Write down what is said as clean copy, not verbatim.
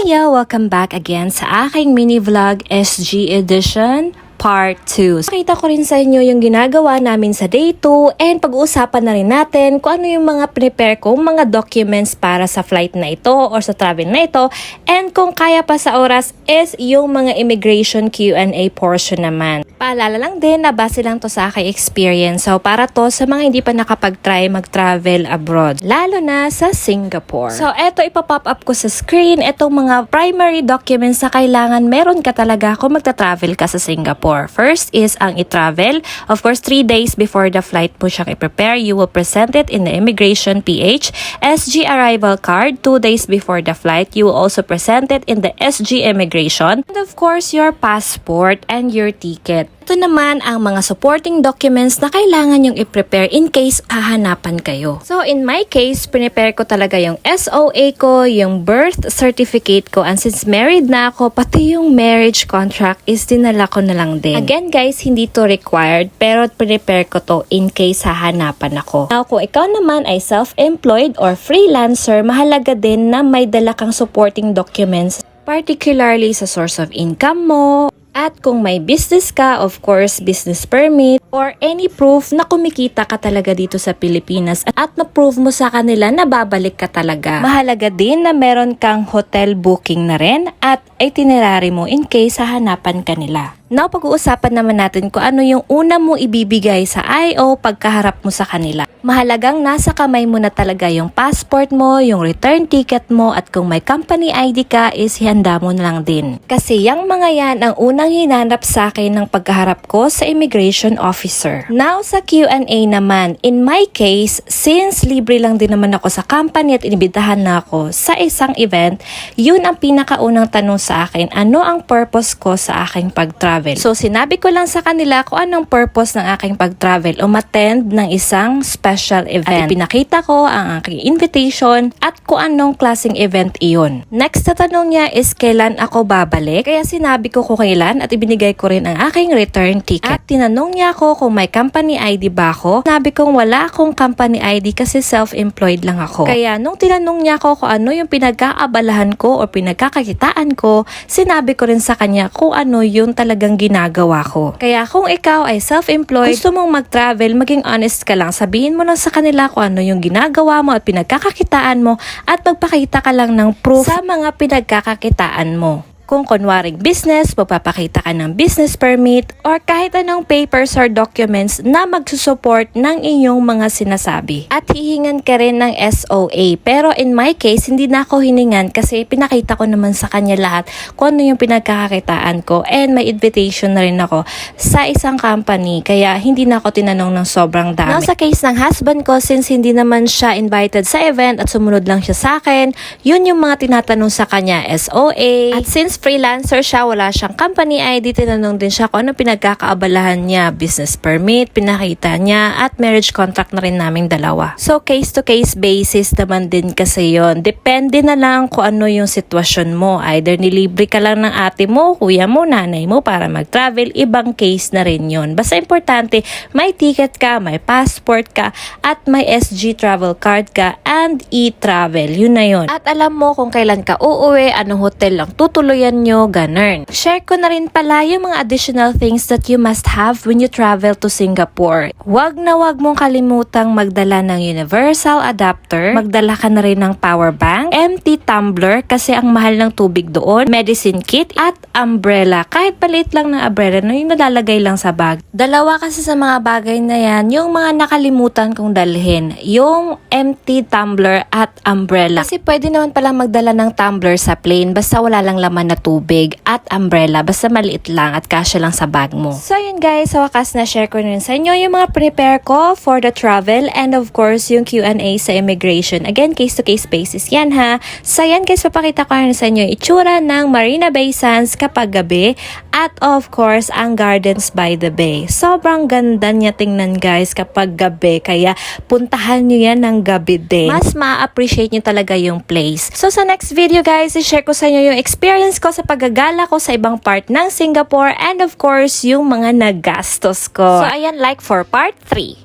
Hiya! Welcome back again sa aking mini vlog SG Edition Part 2. Nakita ko rin sa inyo yung ginagawa namin sa day 2 and pag-uusapan na rin natin kung ano yung mga prepare kong mga documents para sa flight na ito or sa travel na ito, and kung kaya pa sa oras is yung mga immigration Q&A portion naman. Paalala lang din na base lang to sa aking experience, so para to sa mga hindi pa nakapag-try mag-travel abroad, lalo na sa Singapore. So eto ipapop up ko sa screen itong mga primary documents na kailangan meron ka talaga kung magta-travel ka sa Singapore. First is ang i-travel. Of course, 3 days before the flight mo siyang i-prepare. You will present it in the Immigration PH. SG Arrival Card, 2 days before the flight. You will also present it in the SG Immigration. And of course, your passport and your ticket. Ito naman ang mga supporting documents na kailangan yung i-prepare in case hahanapan kayo. So in my case, prepare ko talaga yung SOA ko, yung birth certificate ko, and since married na ako, pati yung marriage contract is dinala ko na lang din. Again guys, hindi to required, pero prepare ko to in case hahanapan ako. Now kung ikaw naman ay self-employed or freelancer, mahalaga din na may dala kang supporting documents, particularly sa source of income mo. At kung may business ka, of course, business permit or any proof na kumikita ka talaga dito sa Pilipinas at na-prove mo sa kanila na babalik ka talaga. Mahalaga din na meron kang hotel booking na rin at itinerary mo in case hahanapan ka nila. Now, pag-uusapan naman natin kung ano yung una mong ibibigay sa IO pagkaharap mo sa kanila. Mahalagang nasa kamay mo na talaga yung passport mo, yung return ticket mo, at kung may company ID ka is handa mo na lang din. Kasi yung mga yan ang unang hinanap sa akin ng pagkaharap ko sa immigration officer. Now, sa Q&A naman, in my case, since libre lang din naman ako sa company at inibitahan na ako sa isang event, yun ang pinakaunang tanong sa akin, ano ang purpose ko sa aking pag-travel. So, sinabi ko lang sa kanila kung anong purpose ng aking pag-travel, umattend ng isang special event. At ipinakita ko ang aking invitation at kung anong klaseng event iyon. Next na tanong niya is kailan ako babalik. Kaya sinabi ko kung kailan at ibinigay ko rin ang aking return ticket. At tinanong niya ako kung may company ID ba ako. Sinabi kong wala akong company ID kasi self-employed lang ako. Kaya nung tinanong niya ako kung ano yung pinagkaabalahan ko o pinagkakakitaan ko, sinabi ko rin sa kanya kung ano yung talagang ginagawa ko. Kaya kung ikaw ay self-employed, gusto mong mag-travel, maging honest ka lang. Sabihin mo lang sa kanila kung ano yung ginagawa mo at pinagkakakitaan mo at magpakita ka lang ng proof sa mga pinagkakakitaan mo. Kung kunwaring business, magpapakita ka ng business permit or kahit anong papers or documents na magsusupport ng inyong mga sinasabi. At hihingan ka rin ng SOA. Pero in my case, hindi na ako hiningan kasi pinakita ko naman sa kanya lahat kung ano yung pinagkakakitaan ko, and may invitation na rin ako sa isang company. Kaya hindi na ako tinanong ng sobrang dami. Now sa case ng husband ko, since hindi naman siya invited sa event at sumunod lang siya sa akin, yun yung mga tinatanong sa kanya, SOA. At since freelancer siya, wala siyang company ID, tinanong din siya kung ano pinagkakaabalahan niya, business permit, pinakita niya, at marriage contract na rin naming dalawa. So case to case basis naman din kasi yon. Depende na lang kung ano yung sitwasyon mo. Either nilibre ka lang ng ate mo, kuya mo, nanay mo para mag-travel, ibang case na rin yon. Basta importante, may ticket ka, may passport ka, at may SG travel card ka, and e-travel. Yun na yun. At alam mo kung kailan ka uuwi, anong hotel lang tutuloy nyo, ganun. Share ko na rin pala yung mga additional things that you must have when you travel to Singapore. Wag na wag mong kalimutang magdala ng universal adapter, magdala ka na rin ng power bank, empty tumbler kasi ang mahal ng tubig doon, medicine kit, at umbrella. Kahit paliit lang ng umbrella na yung nalalagay lang sa bag. Dalawa kasi sa mga bagay na yan, yung mga nakalimutan kong dalhin, yung empty tumbler at umbrella. Kasi pwede naman pala magdala ng tumbler sa plane, basta wala lang laman na tubig at umbrella, basta maliit lang at kasya lang sa bag mo. So yun guys, sa wakas na share ko rin sa inyo yung mga prepare ko for the travel, and of course yung Q&A sa immigration. Again, case to case basis yan ha. So yan guys, papakita ko rin sa inyo itsura ng Marina Bay Sands kapag gabi, at of course ang Gardens by the Bay. Sobrang ganda niya tingnan guys kapag gabi, kaya puntahan nyo yan ng gabi din. Mas ma-appreciate nyo talaga yung place. So sa next video guys, i-share ko sa inyo yung experience ko sa paggagala ko sa ibang part ng Singapore, and of course yung mga nagastos ko. So ayan, like for part 3.